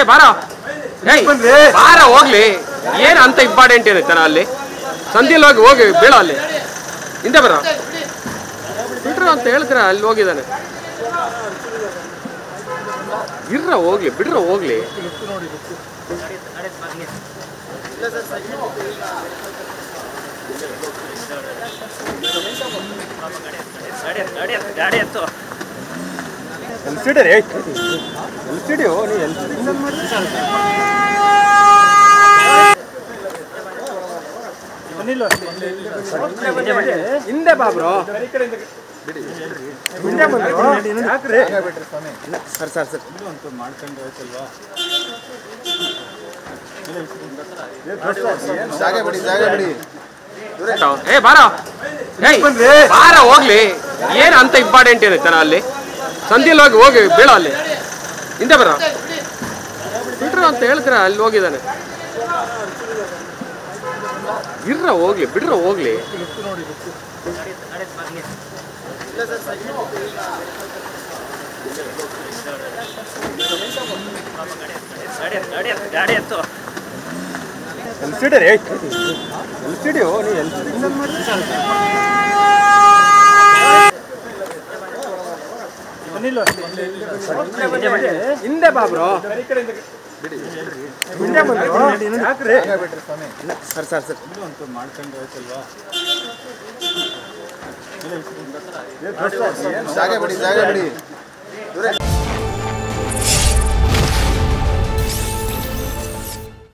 ಬಾರ ಬಾರ ಹೋಗ್ಲಿ. ಏನು ಅಂತ ಇಂಪಾರ್ಟೆಂಟ್ ಏನೈತನ ಅಲ್ಲಿ ಸಂಧಿಯಲ್ಲಿ ಹೋಗಿ ಬೀಳ ಅಲ್ಲಿ ಹಿಂದೆ ಬರ ಬಿಡ್ರ ಅಂತ ಹೇಳ್ತೀರ. ಅಲ್ಲಿ ಹೋಗಿದ್ದಾನೆ ಇರ್ರ ಹೋಗ್ಲಿ ಬಿಡ್ರ ಹೋಗ್ಲಿ. ಗಾಡಿ ಎತ್ತು ಹಿಂದೆ ಬಾ ಬ್ರೋ. ಏ ಬಾರ ಬಾರ ಹೋಗ್ಲಿ. ಏನು ಅಂತ ಇಂಪಾರ್ಟೆಂಟ್ ಏನೈತನ ಅಲ್ಲಿ ಸಂಧಿಯಲ್ಲಿ ಹೋಗಿ ಬೀಳ ಅಲ್ಲಿ ಹಿಂದೆ ಬರ ಬಿಡ್ರ ಅಂತ ಹೇಳ್ತೀರ. ಅಲ್ಲಿ ಹೋಗಿದ್ದಾನೆ ಇರ್ರ ಹೋಗ್ಲಿ ಬಿಡ್ರ ಹೋಗ್ಲಿ. ಗಾಡಿ ಎತ್ತು ಹಿಂದೆ ಬಾ ಬ್ರೋ. ಜಾಗ ಬಿಡಿ